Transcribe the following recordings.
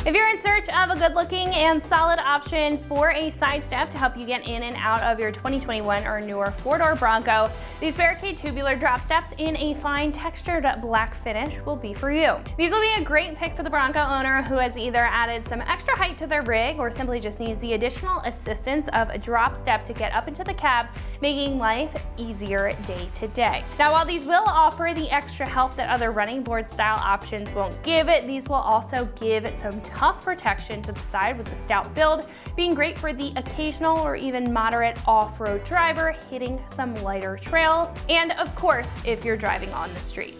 If you're in search of a good-looking and solid option for a side step to help you get in and out of your 2021 or newer four-door Bronco, these Barricade tubular drop steps in a fine textured black finish will be for you. These will be a great pick for the Bronco owner who has either added some extra height to their rig or simply just needs the additional assistance of a drop step to get up into the cab, making life easier day to day. Now, while these will offer the extra help that other running board style options won't give it, these will also give it some tough protection to the side with the stout build, being great for the occasional or even moderate off-road driver hitting some lighter trails, and of course, if you're driving on the street.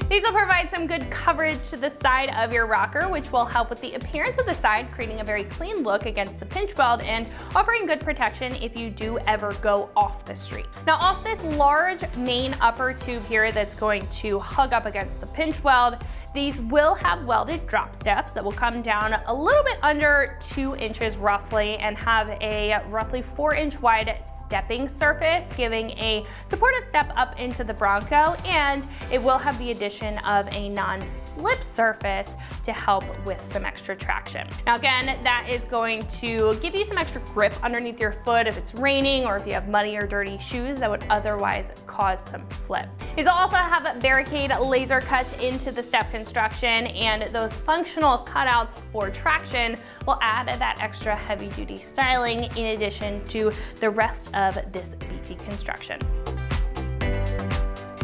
These will provide some good coverage to the side of your rocker, which will help with the appearance of the side, creating a very clean look against the pinch weld and offering good protection if you do ever go off the street. Now, off this large main upper tube here that's going to hug up against the pinch weld, these will have welded drop steps that will come down a little bit under 2 inches roughly and have a roughly 4-inch wide stepping surface, giving a supportive step up into the Bronco, and it will have the addition of a non-slip surface to help with some extra traction. Now again, that is going to give you some extra grip underneath your foot if it's raining or if you have muddy or dirty shoes that would otherwise cause some slip. These will also have Barricade laser cuts into the step construction, and those functional cutouts for traction will add that extra heavy duty styling in addition to the rest of this beefy construction.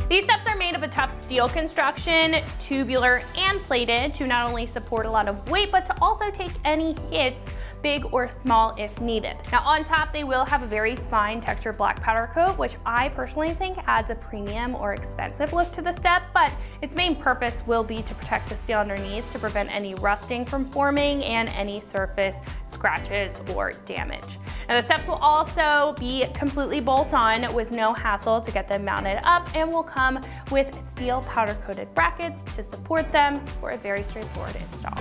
These steps are made of a tough steel construction, tubular and plated, to not only support a lot of weight, but to also take any hits, big or small, if needed. Now on top, they will have a very fine textured black powder coat, which I personally think adds a premium or expensive look to the step, but its main purpose will be to protect the steel underneath to prevent any rusting from forming and any surface scratches or damage. Now the steps will also be completely bolt-on with no hassle to get them mounted up, and will come with steel powder coated brackets to support them for a very straightforward install.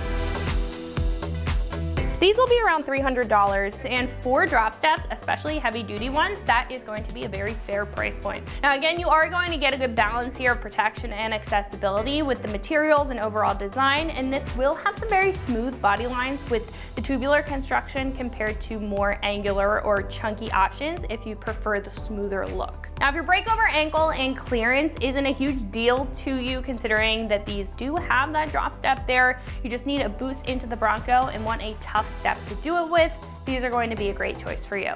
These will be around $300, and for drop steps, especially heavy duty ones, that is going to be a very fair price point. Now again, you are going to get a good balance here of protection and accessibility with the materials and overall design, and this will have some very smooth body lines with the tubular construction compared to more angular or chunky options if you prefer the smoother look. Now if your break over ankle and clearance isn't a huge deal to you, considering that these do have that drop step there, you just need a boost into the Bronco and want a tough step to do it with, these are going to be a great choice for you.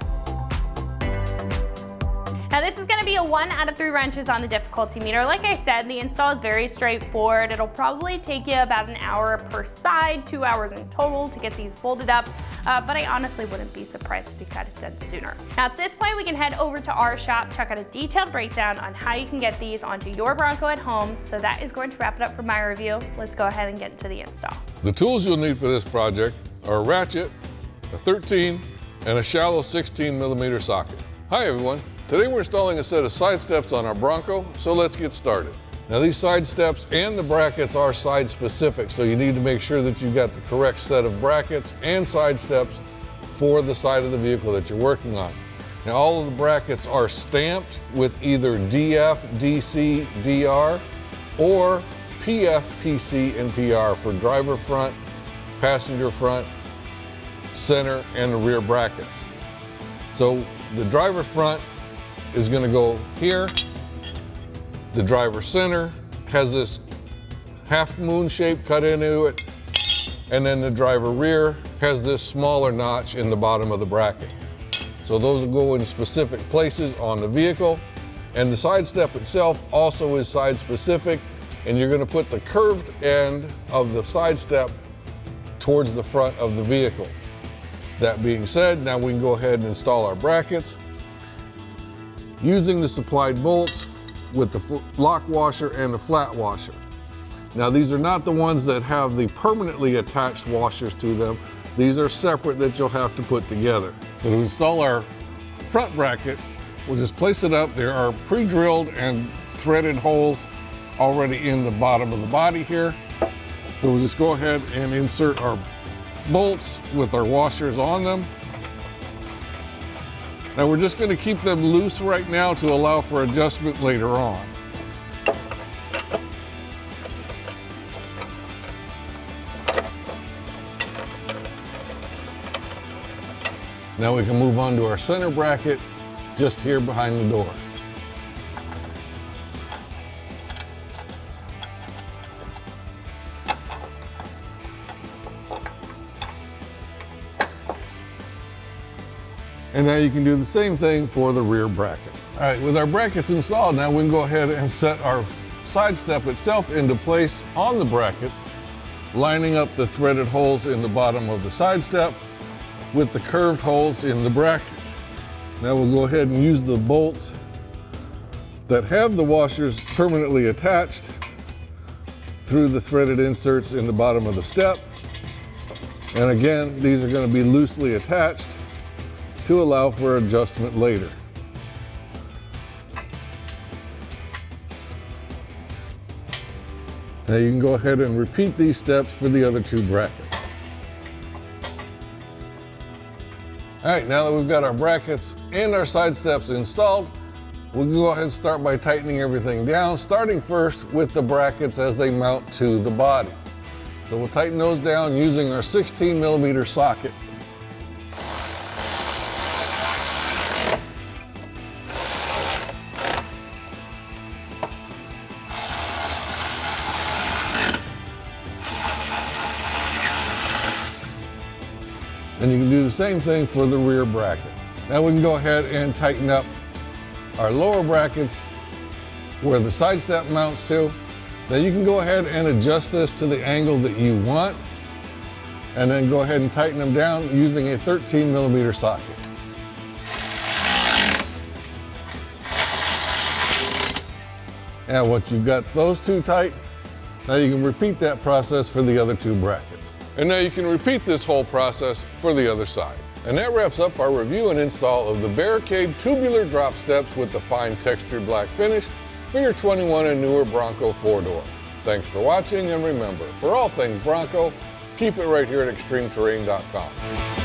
Now this is going to be a 1 out of 3 wrenches on the difficulty meter. Like I said, the install is very straightforward. It'll probably take you about an hour per side, 2 hours in total to get these bolted up, but I honestly wouldn't be surprised if you got it done sooner. Now at this point, we can head over to our shop, check out a detailed breakdown on how you can get these onto your Bronco at home. So that is going to wrap it up for my review. Let's go ahead and get into the install. The tools you'll need for this project are a ratchet, a 13, and a shallow 16mm socket. Hi everyone. Today we're installing a set of side steps on our Bronco, so let's get started. Now these side steps and the brackets are side specific, so you need to make sure that you've got the correct set of brackets and side steps for the side of the vehicle that you're working on. Now all of the brackets are stamped with either DF, DC, DR, or PF, PC, and PR for driver front, passenger front, center, and the rear brackets. So the driver front is going to go here. The driver center has this half moon shape cut into it, and then the driver rear has this smaller notch in the bottom of the bracket. So those will go in specific places on the vehicle, and the side step itself also is side specific, and you're going to put the curved end of the side step towards the front of the vehicle. That being said, now we can go ahead and install our brackets using the supplied bolts with the lock washer and the flat washer. Now these are not the ones that have the permanently attached washers to them. These are separate that you'll have to put together. So to install our front bracket, we'll just place it up. There are pre-drilled and threaded holes already in the bottom of the body here. So we'll just go ahead and insert our bolts with our washers on them. Now we're just going to keep them loose right now to allow for adjustment later on. Now we can move on to our center bracket just here behind the door. And now you can do the same thing for the rear bracket. All right, with our brackets installed, now we can go ahead and set our side step itself into place on the brackets, lining up the threaded holes in the bottom of the side step with the curved holes in the brackets. Now we'll go ahead and use the bolts that have the washers permanently attached through the threaded inserts in the bottom of the step. And again, these are going to be loosely attached to allow for adjustment later. Now you can go ahead and repeat these steps for the other two brackets. All right, now that we've got our brackets and our side steps installed, we can go ahead and start by tightening everything down, starting first with the brackets as they mount to the body. So we'll tighten those down using our 16mm socket. And you can do the same thing for the rear bracket. Now we can go ahead and tighten up our lower brackets where the side step mounts to. Now you can go ahead and adjust this to the angle that you want, and then go ahead and tighten them down using a 13mm socket. And once you've got those two tight, now you can repeat that process for the other two brackets. And now you can repeat this whole process for the other side. And that wraps up our review and install of the Barricade tubular drop steps with the fine textured black finish for your 21 and newer Bronco 4-door. Thanks for watching, and remember, for all things Bronco, keep it right here at ExtremeTerrain.com.